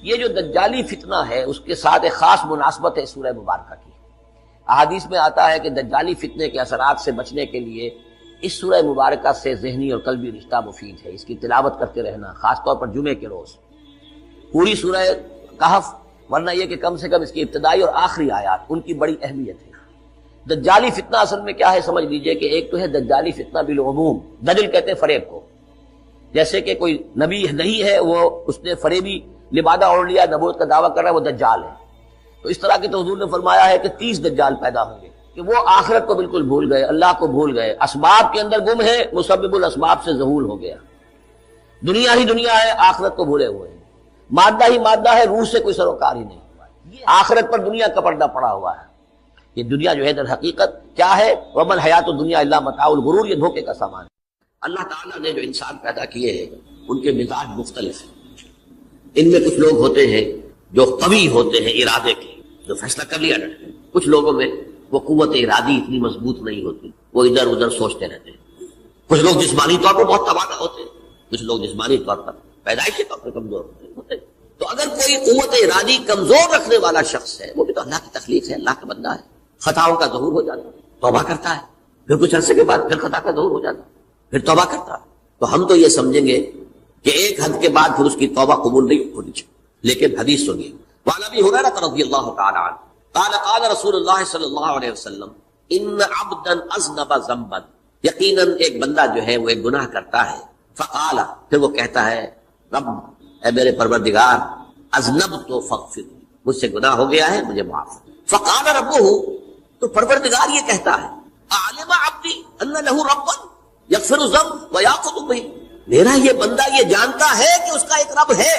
یہ جو دجالی فتنہ ہے اس کے ساتھ ایک خاص مناسبت ہے سورہ مبارکہ کی. احادیث میں آتا ہے کہ دجالی فتنے کے اثرات سے بچنے کے لیے اس سورہ مبارکہ سے ذہنی اور قلبی رشتہ مفید ہے. اس کی تلاوت کرتے رہنا، خاص طور پر جمعے کے روز. پوری سورہ کہف، ورنہ یہ کہ کم سے کم اس کی ابتدائی اور آخری آیات ان کی بڑی اہمیت ہے. دجالی فتنہ اصل میں کیا ہے سمجھ لیجئے کہ ایک تو ہے دجالی فتنہ بالعموم، دجل کہتے ہیں فریب کو. جیسے کہ کوئی نبی نہیں ہے، وہ اس نے فریبی لبادہ اوڑھ لیا، نبوت کا دعویٰ کر رہا ہے، وہ دجال ہے. تو اس طرح کے تو حضور نے فرمایا ہے کہ 30 دجال پیدا ہوں گے کہ وہ آخرت کو بالکل بھول گئے، اللہ کو بھول گئے، اسباب کے اندر گم ہے، مسبب الاسباب سے ظہور ہو گیا. دنیا ہی دنیا ہے، آخرت کو بھولے ہوئے ہیں. مادہ ہی مادہ ہے، روح سے کوئی سروکار ہی نہیں ہوا. یہ آخرت پر دنیا کا پردہ پڑا ہوا ہے. یہ دنیا جو ہے در حقیقت کیا ہے؟ وَمَا الْحَيَاةُ الدُّنْيَا إِلَّا مَتَاعُ الْغُرُورِ، یہ دھوکے کا سامان ہے. اللہ تعالیٰ نے جو انسان پیدا کیے ہیں ان کے مزاج مختلف ہیں. ان میں کچھ لوگ ہوتے ہیں جو قوی ہوتے ہیں ارادے کے، جو فیصلہ کر لیا ڈرتے ہیں. کچھ لوگوں میں وہ قوت ارادی اتنی مضبوط نہیں ہوتی، وہ ادھر ادھر سوچتے رہتے ہیں. کچھ لوگ جسمانی طور پر بہت توانا ہوتے ہیں، کچھ لوگ جسمانی طور پر پیدائشی طور پر کمزور ہوتے ہیں. تو اگر کوئی قوت ارادی کمزور رکھنے والا شخص ہے، وہ بھی تو اللہ کی تخلیق ہے، اللہ کا بندہ ہے، خطاؤں کا ظہور ہو جاتا ہے، توبہ کرتا ہے، پھر کچھ عرصے کے بعد پھر خطا کا ظہور ہو جاتا ہے، پھر توبہ کرتا ہے. تو ہم تو یہ سمجھیں گے کہ ایک حد کے بعد پھر اس کی توبہ قبول نہیں ہونی چاہیے. لیکن حدیث سنیے، وعن ابی ہریرہ رضی اللہ تعالی عنہ قال قال رسول اللہ صلی اللہ علیہ وسلم ان عبدا اذنب ذنبا، یقیناً ایک بندہ جو ہے وہ ایک گناہ کرتا ہے. فقال، پھر وہ کہتا ہے رب، اے میرے پروردگار، اذنبت فاغفر، مجھ سے گناہ ہو گیا ہے، مجھے معاف. فقال ربہ، تو پروردگار یہ کہتا ہے اعلم عبدی ان لہ ربا یغفر الذنب ویاخذ بہ، میرا یہ بندہ یہ جانتا ہے کہ اس کا ایک رب ہے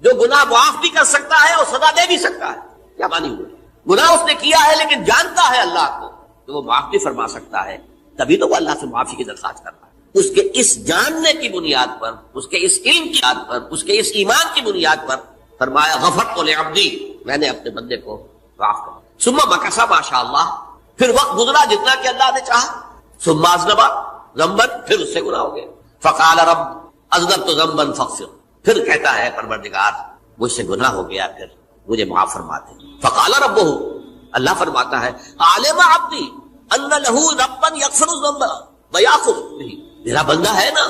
جو گناہ معاف بھی کر سکتا ہے اور سزا دے بھی سکتا ہے. کیا معنی ہوئی؟ گناہ اس نے کیا ہے لیکن جانتا ہے اللہ کو تو وہ معاف بھی فرما سکتا ہے، تبھی تو وہ اللہ سے معافی کی درخواست کر رہا ہے. اس کے اس جاننے کی بنیاد پر، اس کے اس علم کی بنیاد پر، اس کے اس ایمان کی بنیاد پر فرمایا غفرت لعبدی، میں نے اپنے بندے کو معاف کر. ثم مکث ما شاء اللہ، پھر وقت گزرا جتنا کہ اللہ نے چاہا. ثم اذنب ذنبا، پھر اس سے گناہ ہو گیا. فقال رب اذنبت ذنبا فاغفر، پھر کہتا ہے پروردگار مجھ سے گناہ ہو گیا، پھر مجھے معاف فرما دے. فقال ربہ، اللہ فرماتا ہے عالم عبدی ان لہ ربا یغفر الذنب ویاخذ بہ، میرا بندہ ہے نا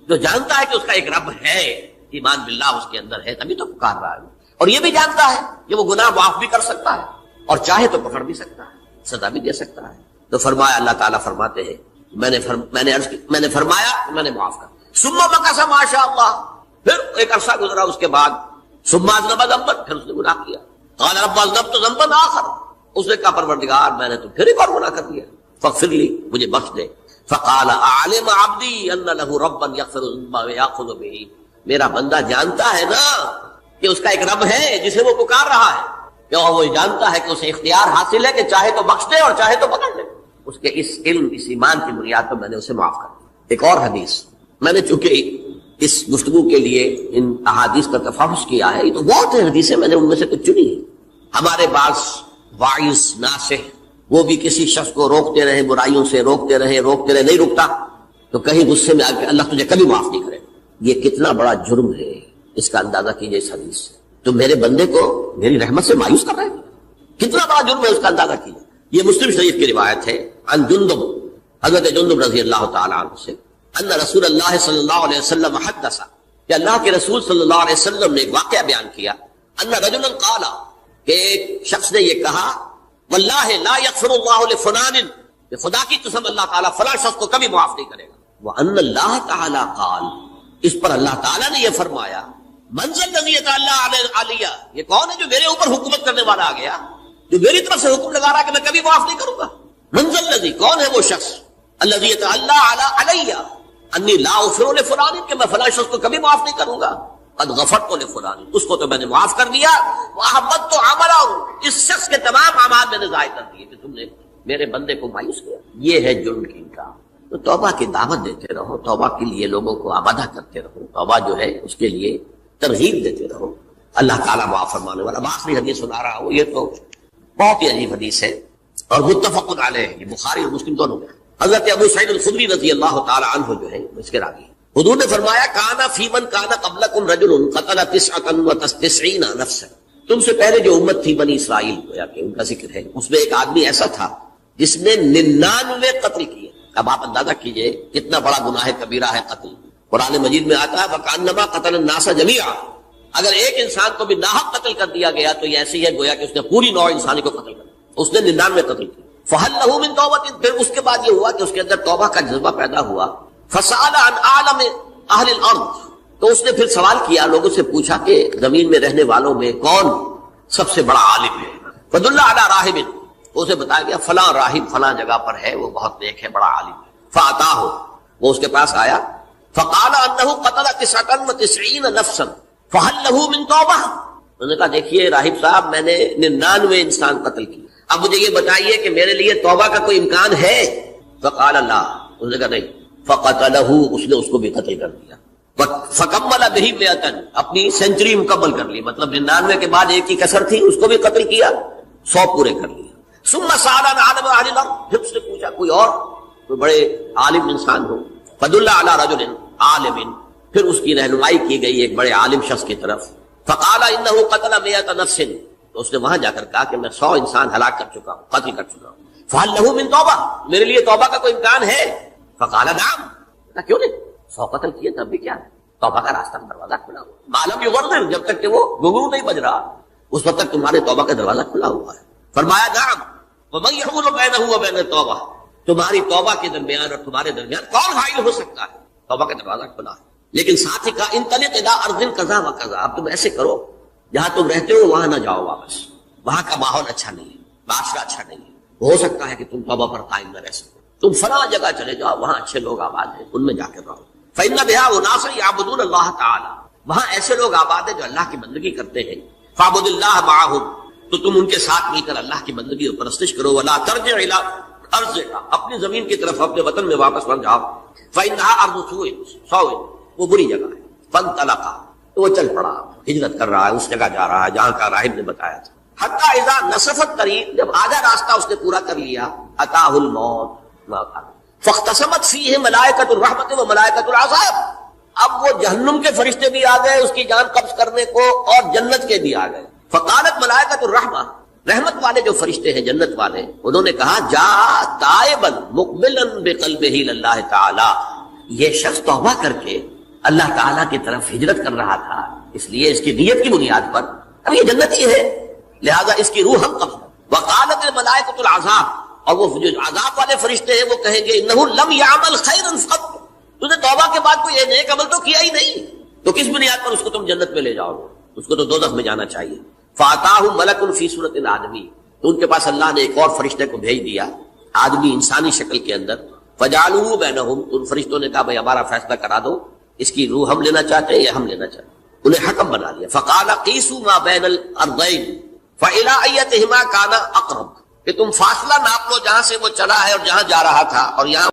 جو جانتا ہے کہ اس کا ایک رب ہے، ایمان باللہ اس کے اندر ہے، تبھی تو پکار رہا ہے. اور یہ بھی جانتا ہے کہ وہ گناہ معاف بھی کر سکتا ہے اور چاہے تو پکڑ بھی سکتا ہے، سزا بھی دے سکتا ہے. تو فرمایا، اللہ تعالیٰ فرماتے ہیں میں نے فرمایا میں نے معاف کر. ثم مکث ما شاء اللہ، پھر ایک عرصہ گزرا اس کے بعد. ثم اذنب ذنبا، پھر اس نے گناہ کیا. قال رب اذنبت ذنبا آخر، اس نے کہا پروردگار میں نے تو پھر ایک اور گناہ کر دیا، فاغفر لی، مجھے بخش دے. فقال اعلم عبدی ان لہ ربا یغفر الذنب ویاخذ بہ، میرا بندہ جانتا ہے نا کہ اس کا ایک رب ہے جسے وہ پکار رہا ہے، کہ وہ جانتا ہے کہ اسے اختیار حاصل ہے کہ چاہے تو بخش دے اور چاہے تو پکڑ لے. اس کے اس علم، اس ایمان کی بنیاد پر میں نے اسے معاف کر دیا. ایک اور حدیث، میں نے چونکہ اس گفتگو کے لیے ان احادیث کا تفحص کیا ہے، یہ تو بہت ہیں حدیثیں، میں نے ان میں سے کچھ چنی ہے. ہمارے بعض واعظ ناصح وہ بھی کسی شخص کو روکتے رہے، برائیوں سے روکتے رہے، نہیں رکتا تو کہیں غصے میں آ کے اللہ تجھے کبھی معاف نہیں کرے. یہ کتنا بڑا جرم ہے، اس کا اندازہ کیجئے. اس حدیث سے تو میرے بندے کو میری رحمت سے مایوس کر رہے ہیں، کتنا بڑا جرم ہے، اس کا اندازہ کیجئے. یہ مسلم شریف کی روایت ہے عن جندب، حضرت جندب رضی اللہ تعالی عنہ سے، ان رسول اللہ صلی اللہ علیہ وسلم حدث، کہ اللہ کے رسول صلی اللہ علیہ وسلم نے ایک واقعہ بیان کیا. ان رجلا قال، کہ ایک شخص نے یہ کہا واللہ لا یغفر اللہ لفلان، کہ خدا کی قسم اللہ تعالیٰ فلاں شخص کو کبھی معاف نہیں کرے گا. وان اللہ تعالی قال، اس پر اللہ تعالیٰ نے یہ فرمایا من ذا الذی یتعالی علیہ، یہ کون ہے جو میرے اوپر حکومت کرنے والا آ گیا، جو میری طرف سے حکم لگا رہا ہے کہ میں کبھی معاف نہیں کروں گا. من ذا الذی، کون ہے وہ شخص، الذی یتعالی علیہ انی لا اغفر لفلان، کہ میں فلاں شخص کو کبھی معاف نہیں کروں گا. قد غفرت لفلان، اس کو تو میں نے معاف کر دیا. واحبطت عملہ، اس شخص کے تمام اعمال میں نے ضائع کر دیے کہ تم نے میرے بندے کو مایوس کیا. یہ ہے جرم کی کا. تو توبہ کی دعوت دیتے رہو، توبہ کے لیے لوگوں کو آمادہ کرتے رہو، توبہ جو ہے اس کے لیے ترغیب دیتے رہو. اللہ تعالیٰ معاف فرمانے والا. آخری حدیث سنا رہا ہوں، یہ تو بہت ہی عجیب حدیث ہے اور متفق علیہ ہے، یہ بخاری اور مسلم دونوں میں. حضرت ابو سعید الخدری رضی اللہ تعالی عنہ جو ہے اس کے راوی، حضور نے فرمایا کانا فی من کانا قبلکم رجل قتل 99 نفسا، تم سے پہلے جو امت تھی بنی اسرائیل گویا کہ ان کا ذکر ہے، اس میں ایک آدمی ایسا تھا جس نے 99 قتل کیے۔ اب آپ اندازہ کیجئے کتنا بڑا گناہ کبیرہ ہے قتل۔ قرآن مجید میں آتا ہے وَكَأَنَّمَا قَتَلَ النَّاسَ جَمِيعًا، اگر ایک انسان کو بھی ناحق قتل کر دیا گیا تو یہ ایسی ہے گویا کہ اس نے پوری نوع انسانی کو قتل کر دیا، اس نے 99 قتل کی۔ فَهَلْ لَهُ مِن تَوْبَةٍ، پھر اس کے بعد یہ ہوا کہ اس کے اندر توبہ کا جذبہ پیدا ہوا۔ فَسَأَلَ عَنْ أَعْلَمِ أَهْلِ الْأَرْضِ، تو اس نے پھر سوال کیا، لوگوں سے پوچھا کہ زمین میں رہنے والوں میں کون سب سے بڑا عالم ہے؟ فَدُلَّ عَلَىٰ رَاهِبٍ، اسے بتایا گیا فلاں راہب فلاں جگہ پر ہے، وہ بہت نیک ہے، بڑا عالم ہے۔ فَأَتَاهُ، وہ اس کے پاس آیا، فَقَالَ أَنَّهُ قَتَلَ 99 نَفْسًا فَهَلْ لَهُ مِن تَوْبَةٍ، انہوں نے کہا دیکھیے راہب صاحب میں نے 99 انسان قتل کیے، اب مجھے یہ بتائیے کہ میرے لیے توبہ کا کوئی امکان ہے؟ فقال لا، انہوں نے کہا نہیں۔ فقتلہ، اس نے اس کو بھی قتل کر دیا۔ فکمل بہ 100، اپنی سینچری مکمل کر لی، مطلب 99 کے بعد ایک کی کسر تھی، اس کو بھی قتل کیا، 100 پورے کر لیے۔ ثم سأل عن عالم اہل الارض، پھر اس نے پوچھا کوئی اور کوئی بڑے عالم انسان ہو۔ فدل علی رجل عالم، پھر اس کی رہنمائی کی گئی ایک بڑے عالم شخص کی طرف۔ فقال انه قتل 100 نفس، تو اس نے وہاں جا کر کہا کہ میں 100 انسان ہلاک کر چکا ہوں، قتل کر چکا ہوں۔ فهل له من توبہ، میرے لیے توبہ کا کوئی امکان ہے؟ فقال نعم، کیوں نہیں، 100 قتل کیے تب بھی کیا ہے، توبہ کا راستہ دروازہ کھلا ہوا، معلوم یغرر، جب تک کہ وہ گھنگرو نہیں بج رہا اس وقت تک تمہارے توبہ کا دروازہ کھلا ہوا ہے۔ فرمایا نعم، ومن يحول بینہ وبین التوبہ، تمہاری توبہ کے درمیان اور تمہارے درمیان کون حائل ہو سکتا ہے، توبہ کا دروازہ کھلا ہے۔ لیکن ساتھ ہی کہا انطلق الی ارض کذا وکذا، اب تم ایسے کرو جہاں تم رہتے ہو وہاں نہ جاؤ واپس، وہاں کا ماحول اچھا نہیں ہے، معاشرہ اچھا نہیں ہے، ہو سکتا ہے کہ تم توبہ پر قائم نہ رہ سکو، تم فلاں جگہ چلے جاؤ، وہاں اچھے لوگ آباد ہیں، ان میں جا کے رہو۔ فإن بها أناسا يعبدون الله تعالی، وہاں ایسے لوگ آباد ہیں جو اللہ کی بندگی کرتے ہیں۔ فاعبد اللہ معهم، تو تم ان کے ساتھ مل کر اللہ کی بندگی اور پرستش کرو۔ ولا ترجع الى ارضک، اپنی زمین کی طرف اپنے وطن میں واپس لوٹ جاؤ۔ فإنها ارض سوء، وہ بری جگہ ہے۔ فانطلقا، تو وہ چل پڑا، ہجرت کر رہا ہے، اس جگہ جا رہا ہے جہاں کا راہب نے بتایا تھا۔ حتی اذا نصف الطریق، جب آدھا راستہ اس نے پورا کر لیا، اتاہ الموت، موت آ گئی۔ فاختصمت فیہ ملائکۃ الرحمت و ملائکۃ العذاب، اب وہ جہنم کے فرشتے بھی آ گئے اس کی جان قبض کرنے کو، اور جنت کے بھی آ گئے۔ فقالت ملائکۃ الرحمہ، رحمت والے جو فرشتے ہیں جنت والے، انہوں نے کہا جا تائبا مقبلا بقلبہ للہ تعالی، یہ شخص توبہ کر کے اللہ تعالیٰ کی طرف ہجرت کر رہا تھا، اس لیے اس کی نیت کی بنیاد پر اب یہ جنتی ہے، لہذا اس کی روح ہم قبض۔ وقالت الملائکۃ العذاب، اور وہ جو عذاب والے فرشتے ہیں وہ کہیں گے انہ لم یعمل خیرا قط، تو نے توبہ کے بعد کوئی نیک عمل تو کیا ہی نہیں، تو کس بنیاد پر اس کو تم جنت میں لے جاؤ گے، اس کو تو دوزخ میں جانا چاہیے۔ فاتاہ ملک فی صورت الآدمی، تو ان کے پاس اللہ نے ایک اور فرشتے کو بھیج دیا آدمی انسانی شکل کے اندر۔ فجعلوا بینہم، ان فرشتوں نے کہا بھائی ہمارا فیصلہ کرا دو، اس کی روح ہم لینا چاہتے ہیں یا ہم لینا چاہتے ہیں، انہیں حکم بنا لیا۔ فقال قیسوا ما بین الارضین فإلی ایتہما کان اقرب، کہ تم فاصلہ ناپ لو جہاں سے وہ چلا ہے اور جہاں جا رہا تھا، اور یہاں